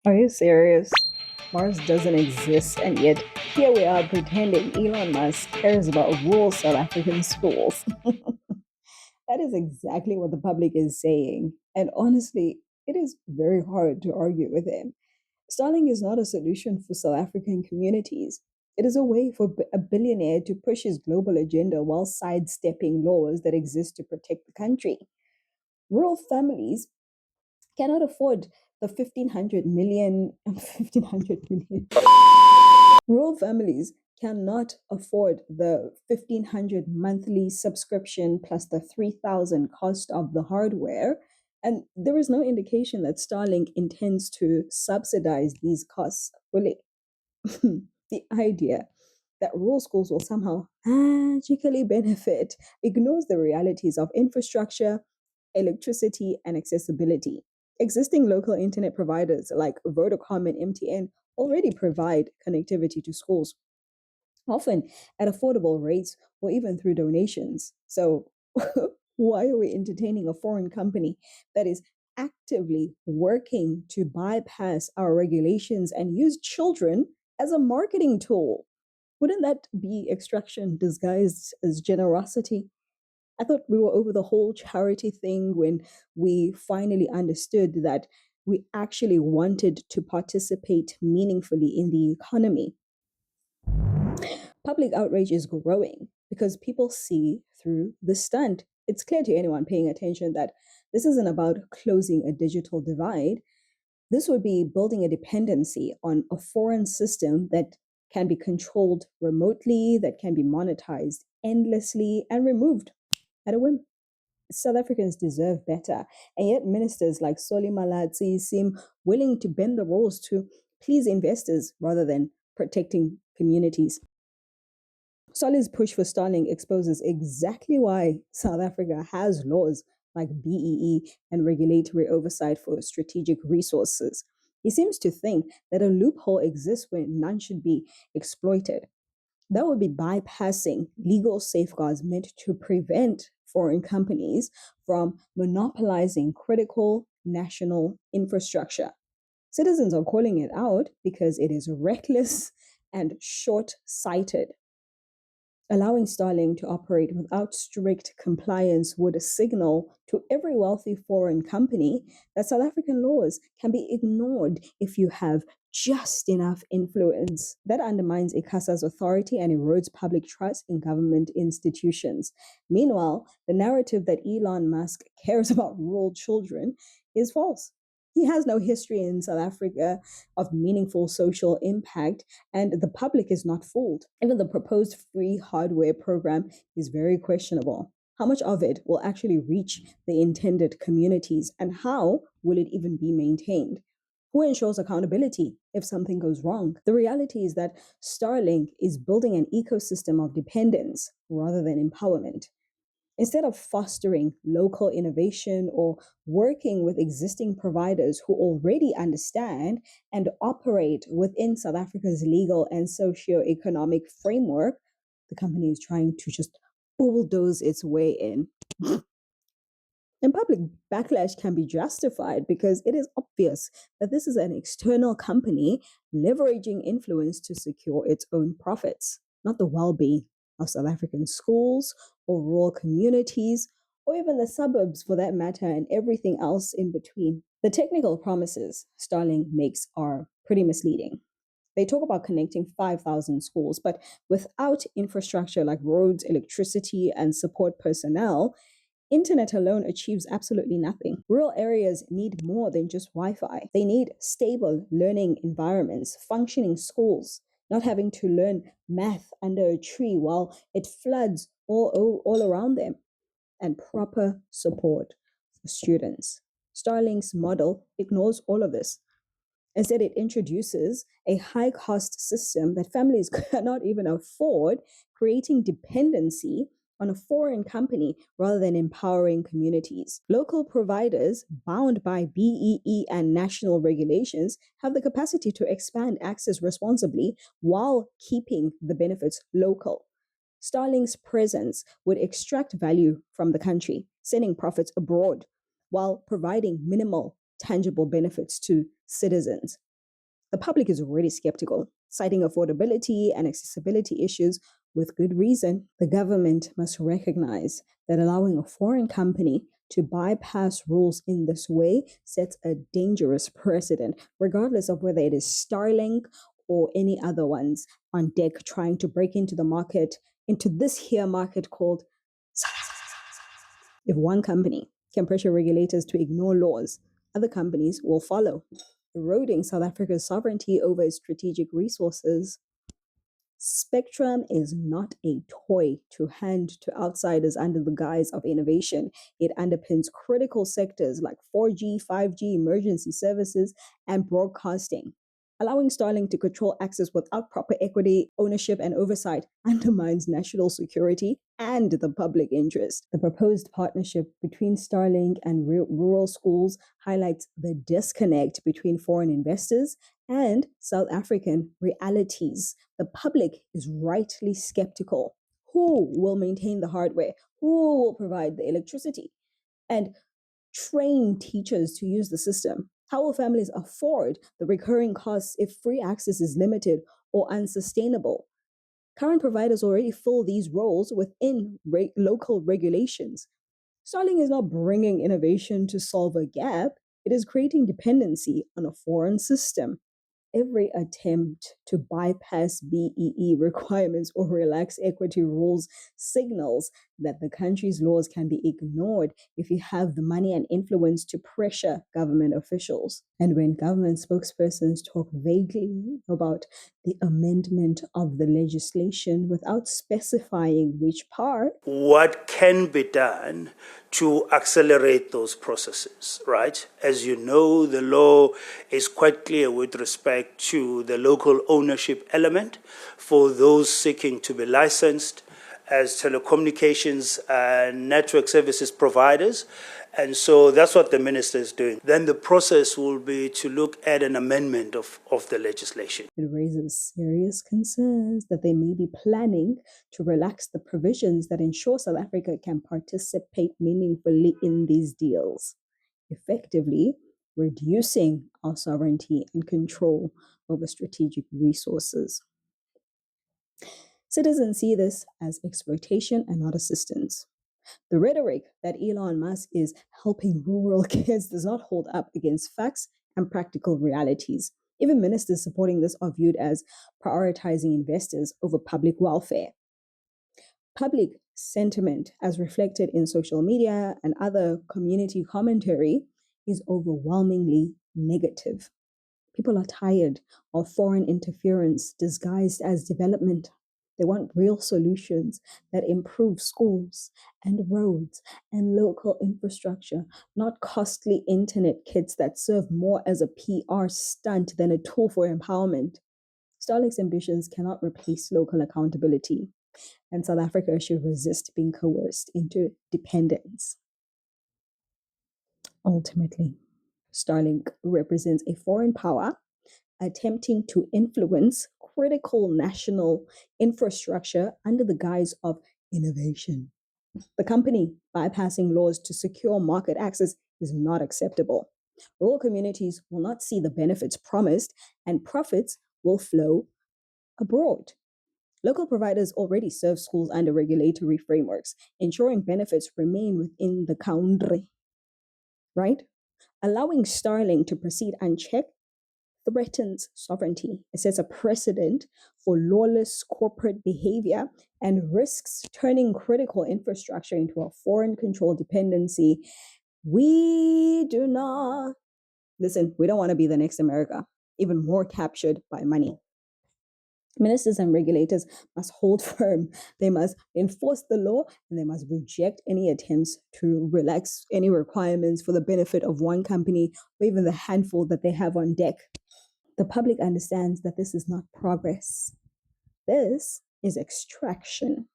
Are you serious? Mars doesn't exist, and yet here we are pretending Elon Musk cares about rural South African schools. That is exactly what the public is saying. And honestly, it is very hard to argue with him. Starlink is not a solution for South African communities. It is a way for a billionaire to push his global agenda while sidestepping laws that exist to protect the country. Rural families cannot afford the 1500 million, 1500 million. Rural families cannot afford the 1500 monthly subscription plus the 3000 cost of the hardware. And there is no indication that Starlink intends to subsidize these costs fully. The idea that rural schools will somehow magically benefit ignores the realities of infrastructure, electricity, and accessibility. Existing local internet providers like Vodacom and MTN already provide connectivity to schools, often at affordable rates or even through donations. So, why are we entertaining a foreign company that is actively working to bypass our regulations and use children as a marketing tool? Wouldn't that be extraction disguised as generosity? I thought we were over the whole charity thing when we finally understood that we actually wanted to participate meaningfully in the economy. Public outrage is growing because people see through the stunt. It's clear to anyone paying attention that this isn't about closing a digital divide. This would be building a dependency on a foreign system that can be controlled remotely, that can be monetized endlessly, and removed at a whim. South Africans deserve better, and yet ministers like Soli Malatsi seem willing to bend the rules to please investors rather than protecting communities. Solly's push for Starlink exposes exactly why South Africa has laws like BEE and regulatory oversight for strategic resources. He seems to think that a loophole exists where none should be exploited. That would be bypassing legal safeguards meant to prevent foreign companies from monopolizing critical national infrastructure. Citizens are calling it out because it is reckless and short sighted. Allowing Starlink to operate without strict compliance would signal to every wealthy foreign company that South African laws can be ignored if you have just enough influence. That undermines ICASA's authority and erodes public trust in government institutions. Meanwhile, the narrative that Elon Musk cares about rural children is false. He has no history in South Africa of meaningful social impact, and the public is not fooled. Even the proposed free hardware program is very questionable. How much of it will actually reach the intended communities, and how will it even be maintained? Who ensures accountability if something goes wrong? The reality is that Starlink is building an ecosystem of dependence rather than empowerment. Instead of fostering local innovation or working with existing providers who already understand and operate within South Africa's legal and socio-economic framework, the company is trying to just bulldoze its way in. And public backlash can be justified because it is obvious that this is an external company leveraging influence to secure its own profits, not the well being of South African schools or rural communities, or even the suburbs for that matter, and everything else in between. The technical promises Starlink makes are pretty misleading. They talk about connecting 5,000 schools, but without infrastructure like roads, electricity, and support personnel, Internet alone achieves absolutely nothing. Rural areas need more than just Wi Fi. They need stable learning environments, functioning schools, not having to learn math under a tree while it floods all around them, and proper support for students. Starlink's model ignores all of this. Instead, it introduces a high cost system that families cannot even afford, creating dependency on a foreign company rather than empowering communities. Local providers, bound by BEE and national regulations, have the capacity to expand access responsibly while keeping the benefits local. Starlink's presence would extract value from the country, sending profits abroad while providing minimal tangible benefits to citizens. The public is already skeptical, citing affordability and accessibility issues with good reason. The government must recognize that allowing a foreign company to bypass rules in this way sets a dangerous precedent, regardless of whether it is Starlink or any other ones on deck trying to break into the market, into this here market called. If one company can pressure regulators to ignore laws, other companies will follow, eroding South Africa's sovereignty over its strategic resources. Spectrum is not a toy to hand to outsiders under the guise of innovation. It underpins critical sectors like 4G, 5G, emergency services, and broadcasting. Allowing Starlink to control access without proper equity, ownership, and oversight undermines national security and the public interest. The proposed partnership between Starlink and rural schools highlights the disconnect between foreign investors and South African realities. The public is rightly skeptical. Who will maintain the hardware? Who will provide the electricity? And train teachers to use the system? How will families afford the recurring costs if free access is limited or unsustainable? Current providers already fill these roles within local regulations. Starlink is not bringing innovation to solve a gap, it is creating dependency on a foreign system. Every attempt to bypass BEE requirements or relax equity rules signals that the country's laws can be ignored if you have the money and influence to pressure government officials. And when government spokespersons talk vaguely about the amendment of the legislation without specifying which part, what can be done to accelerate those processes, right? As you know, the law is quite clear with respect to the local ownership element for those seeking to be licensed as telecommunications and network services providers. And so that's what the minister is doing. Then the process will be to look at an amendment of the legislation. It raises serious concerns that they may be planning to relax the provisions that ensure South Africa can participate meaningfully in these deals, effectively reducing our sovereignty and control over strategic resources. Citizens see this as exploitation and not assistance. The rhetoric that Elon Musk is helping rural kids does not hold up against facts and practical realities. Even ministers supporting this are viewed as prioritizing investors over public welfare. Public sentiment, as reflected in social media and other community commentary, is overwhelmingly negative. People are tired of foreign interference disguised as development. They want real solutions that improve schools and roads and local infrastructure, not costly internet kits that serve more as a PR stunt than a tool for empowerment. Starlink's ambitions cannot replace local accountability, and South Africa should resist being coerced into dependence. Ultimately, Starlink represents a foreign power attempting to influence critical national infrastructure under the guise of innovation. The company bypassing laws to secure market access is not acceptable. Rural communities will not see the benefits promised, and profits will flow abroad. Local providers already serve schools under regulatory frameworks, ensuring benefits remain within the country. Right? Allowing Starlink to proceed unchecked threatens sovereignty. It sets a precedent for lawless corporate behavior and risks turning critical infrastructure into a foreign controlled dependency. We do not, listen, we don't want to be the next America, even more captured by money. Ministers and regulators must hold firm. They must enforce the law and they must reject any attempts to relax any requirements for the benefit of one company or even the handful that they have on deck. The public understands that this is not progress. This is extraction.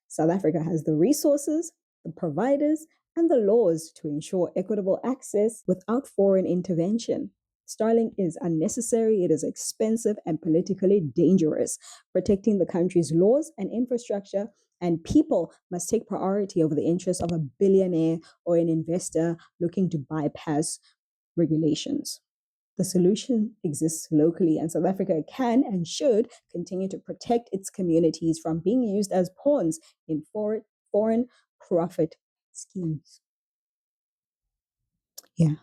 South Africa has the resources, the providers, and the laws to ensure equitable access without foreign intervention. Starlink is unnecessary, it is expensive, and politically dangerous. Protecting the country's laws and infrastructure and people must take priority over the interests of a billionaire or an investor looking to bypass regulations. The solution exists locally, and South Africa can and should continue to protect its communities from being used as pawns in foreign profit schemes. Yeah.